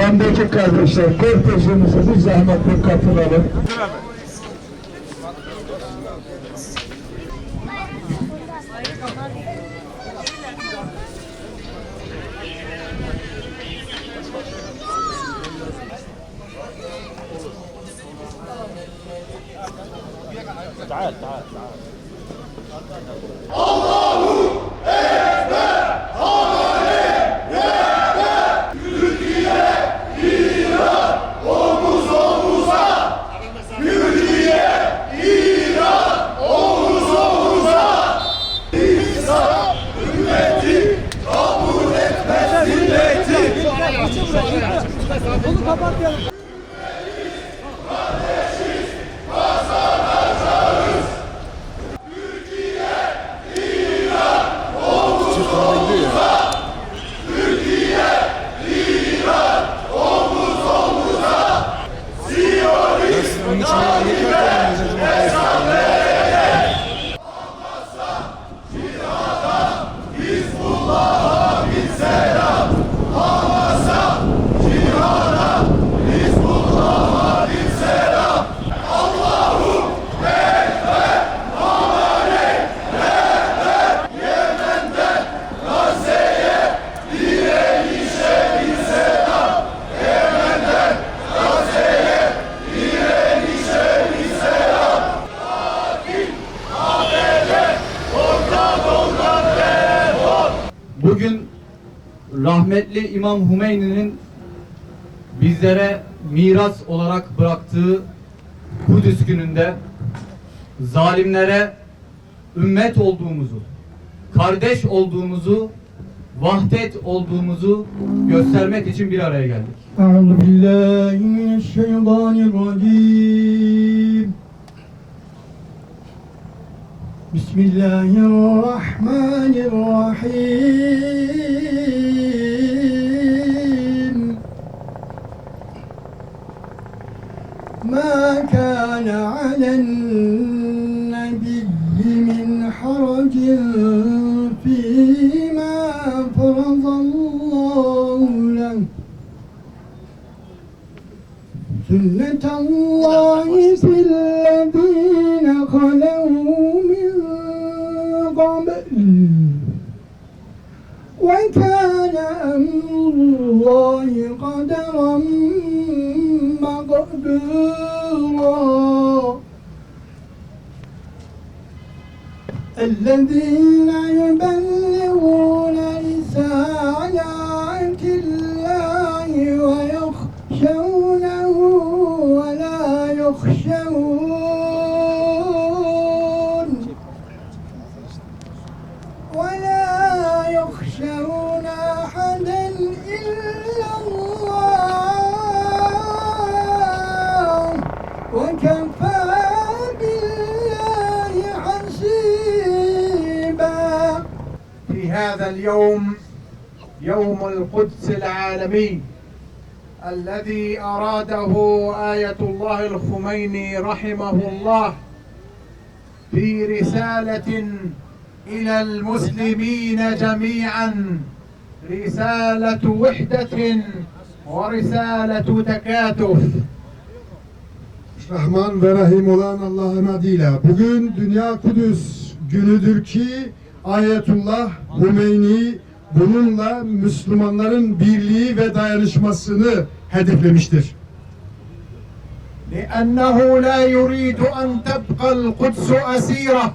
Yandaki kardeşler, kortejimizi bir zahmetle katılalım. تعال تعال تعال Onu kapatmayalım. Bugün rahmetli İmam Hümeyni'nin bizlere miras olarak bıraktığı Kudüs gününde zalimlere ümmet olduğumuzu, kardeş olduğumuzu, vahdet olduğumuzu göstermek için bir araya geldik. Euzubillahimineşşeytanirracim. Bismillahirrahmanirrahim. Ma kana alen nebiyyi min haracin fîmâ faradallahu leh. Sünnetallahi fillezîne halev min qabl ve kâne emrullahi kaderen maqdûrâ. Ellezîne yubelligûne risâlâtillâhi ve yakhşevnehu ve lâ yukhşevûn ve lâ yukhşevûne ahaden illallâh ve kefâ billâhi hasîbâ. في هذا اليوم يوم القدس العالمي الذي أراده آية الله الخميني رحمه الله في رسالة إلى المسلمين جميعا، رسالة وحدة ورسالة تكاتف. Rahman ve Rahim olan Allah'ın adıyla bugün Dünya Kudüs günüdür ki Ayetullah Hümeyni bununla Müslümanların birliği ve dayanışmasını hedeflemiştir. لأنه لا يريد أن تبقى القدس أسيرة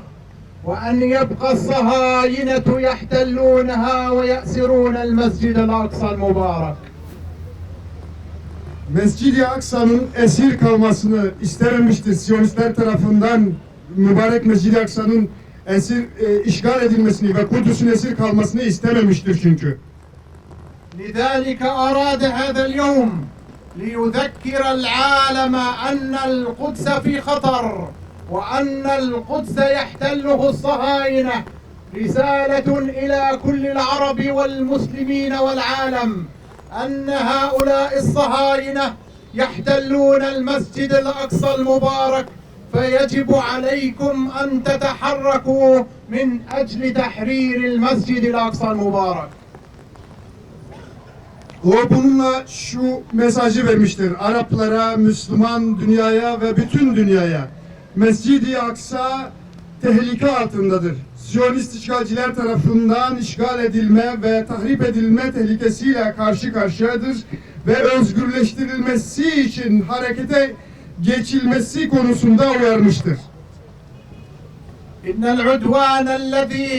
وأن يبقى الصهاينة يحتلونها ويأسرون المسجد الأقصى المبارك. Mescid-i Aksa'nın esir kalmasını istememiştir. Siyonistler tarafından mübarek Mescid-i Aksa'nın işgal edilmesini ve Kudüs'ün esir kalmasını istememiştir çünkü. لذلك أراد هذا اليوم ليذكر العالم أن القدس في خطر وأن القدس يحتله الصهاينة. رسالة إلى كل العرب والمسلمين والعالم أن هؤلاء الصهاينة يحتلون المسجد الأقصى المبارك، فيجب عليكم أن تتحركوا من أجل تحرير المسجد الأقصى المبارك. O bununla şu mesajı vermiştir Araplara, Müslüman dünyaya ve bütün dünyaya. Mescid-i Aksa tehlike altındadır. Siyonist işgalciler tarafından işgal edilme ve tahrip edilme tehlikesiyle karşı karşıyadır ve özgürleştirilmesi için harekete geçilmesi konusunda uyarmıştır. إن العدوان الذي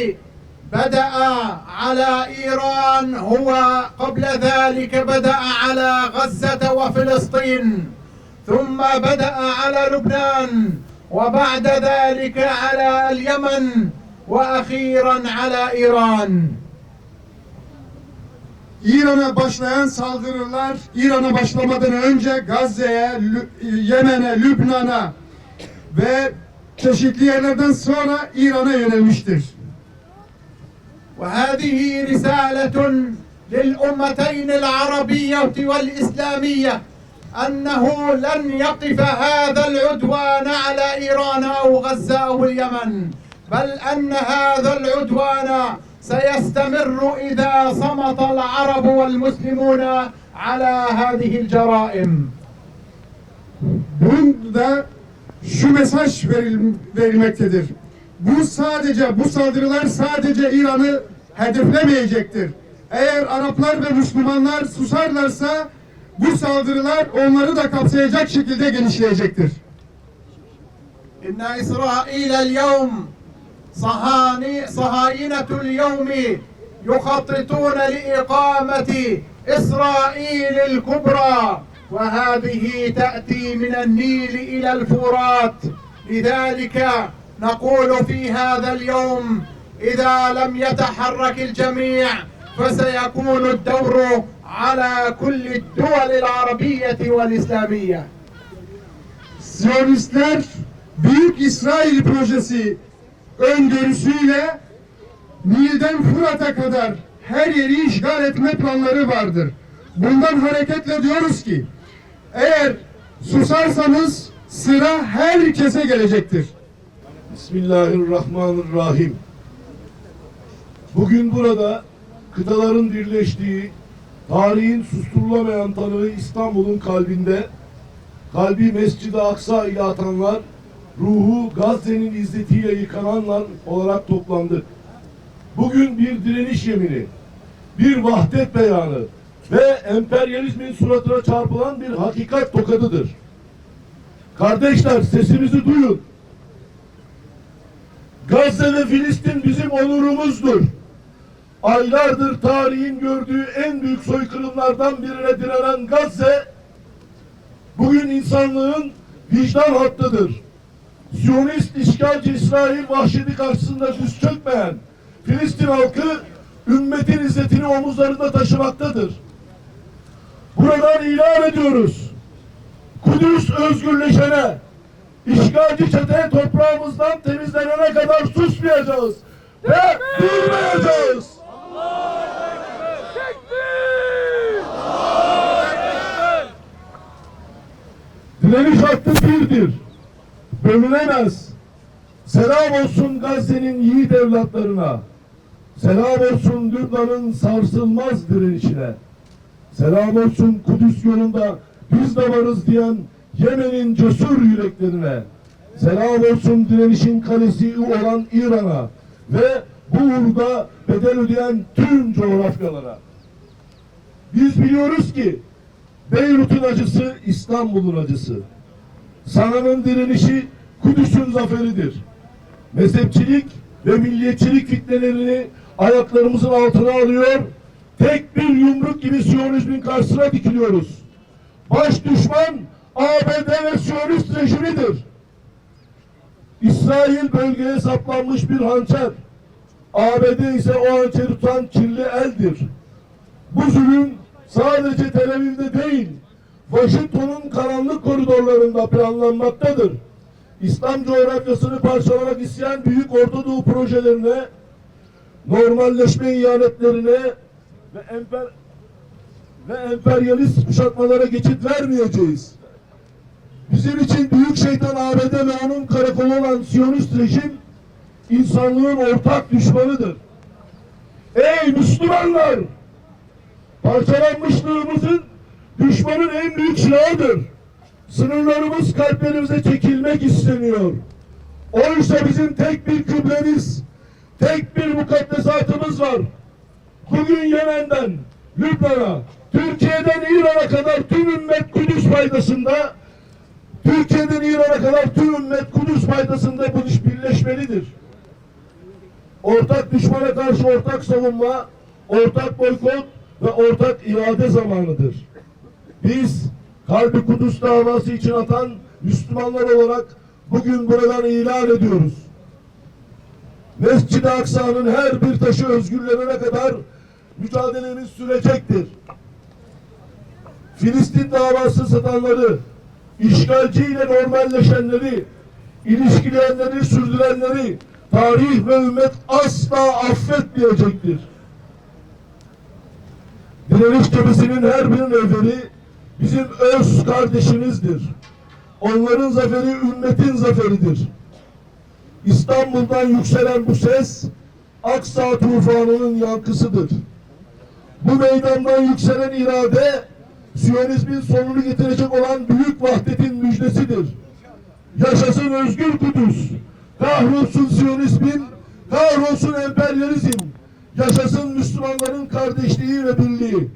بدأ على إيران هو قبل ذلك بدأ على غزة وفلسطين ثم بدأ على لبنان وبعد ذلك على اليمن وأخيرا على إيران. İran'a başlayan saldırılar, İran'a başlamadan önce Gazze'ye, Yemen'e, Lübnan'a ve çeşitli yerlerden sonra İran'a yönelmiştir. وهذه رسالة للأمتين العربية والإسلامية أنه لن يقف هذا العدوان على إيران أو غزة أو اليمن، بل أن هذا العدوان سيستمر إذا صمت العرب والمسلمون على هذه الجرائم. Bunda şu mesaj verilmektedir. Bu saldırılar sadece İran'ı hedeflemeyecektir. Eğer Araplar ve Müslümanlar susarlarsa bu saldırılar onları da kapsayacak şekilde genişleyecektir. إن إسرائيل اليوم صهاينة اليوم يخططون لإقامة إسرائيل الكبرى، وهذه تأتي من النيل إلى الفرات. لذلك نقول في هذا اليوم إذا لم يتحرك الجميع فسيكون الدور على كل الدول العربية والإسلامية. Siyonistler Büyük İsrail projesi öngörüsüyle Nil'den Fırat'a kadar her yeri işgal etme planları vardır. Bundan hareketle diyoruz ki eğer susarsanız sıra herkese gelecektir. Bismillahirrahmanirrahim. Bugün burada kıtaların birleştiği, tarihin susturulamayan tanığı İstanbul'un kalbinde, kalbi Mescid-i Aksa ile atanlar, ruhu Gazze'nin izzetiyle yıkananlar olarak toplandık. Bugün bir direniş yemini, bir vahdet beyanı ve emperyalizmin suratına çarpılan bir hakikat tokadıdır. Kardeşler, sesimizi duyun. Gazze ve Filistin bizim onurumuzdur. Aylardır tarihin gördüğü en büyük soykırımlardan birine direnen Gazze, bugün insanlığın vicdan hattıdır. Siyonist işgalci İsrail vahşeti karşısında düz çökmeyen Filistin halkı ümmetin izzetini omuzlarında taşımaktadır. Buradan ilan ediyoruz. Kudüs özgürleşene, işgalci çete toprağımızdan temizlenene kadar susmayacağız ve durmayacağız. Direniş hattı birdir. Bölünemez. Selam olsun Gazze'nin yiğit evlatlarına. Selam olsun Lübnan'ın sarsılmaz direnişine. Selam olsun Kudüs yolunda biz de varız diyen Yemen'in cesur yüreklerine. Selam olsun direnişin kalesi olan İran'a ve bu uğurda bedel ödeyen tüm coğrafyalara. Biz biliyoruz ki Beyrut'un acısı İstanbul'un acısı. Sana'nın direnişi Kudüs'ün zaferidir. Mezhepçilik ve milliyetçilik fitnelerini ayaklarımızın altına alıyor, tek bir yumruk gibi Siyonizmin karşısına dikiliyoruz. Baş düşman ABD ve Siyonist rejimidir. İsrail bölgeye saplanmış bir hançer. ABD ise o hançeri tutan kirli eldir. Bu zulüm sadece Tel Aviv'de değil, Washington'un karanlık koridorlarında planlanmaktadır. İslam coğrafyasını parçalamak isteyen Büyük Orta Doğu projelerine, normalleşme ihanetlerine ve emperyalist kuşatmalara geçit vermeyeceğiz. Bizim için büyük şeytan ABD ve onun karakolu olan Siyonist rejim insanlığın ortak düşmanıdır. Ey Müslümanlar! Parçalanmışlığımızın düşmanın en büyük silahıdır. Sınırlarımız kalplerimize çekilmek isteniyor. Oysa bizim tek bir kıblemiz, tek bir mukaddesatımız var. Bugün Yemen'den Lübnan'a, Türkiye'den İran'a kadar tüm ümmet Kudüs faydasında, Türkiye'den İran'a kadar tüm ümmet Kudüs faydasında bu iş birleşmelidir. Ortak düşmana karşı ortak savunma, ortak boykot ve ortak irade zamanıdır. Biz kalbi Kudüs davası için atan Müslümanlar olarak bugün buradan ilan ediyoruz. Mescid-i Aksa'nın her bir taşı özgürlenene kadar mücadelemiz sürecektir. Filistin davası satanları, işgalciyle normalleşenleri, ilişkileyenleri, sürdürenleri tarih ve ümmet asla affetmeyecektir. Direniş cephesinin her bir neferi bizim öz kardeşimizdir. Onların zaferi ümmetin zaferidir. İstanbul'dan yükselen bu ses Aksa tufanının yankısıdır. Bu meydandan yükselen irade Siyonizmin sonunu getirecek olan büyük vahdetin müjdesidir. Yaşasın özgür Kudüs, kahrolsun Siyonizmin, kahrolsun emperyalizm, yaşasın Müslümanların kardeşliği ve birliği.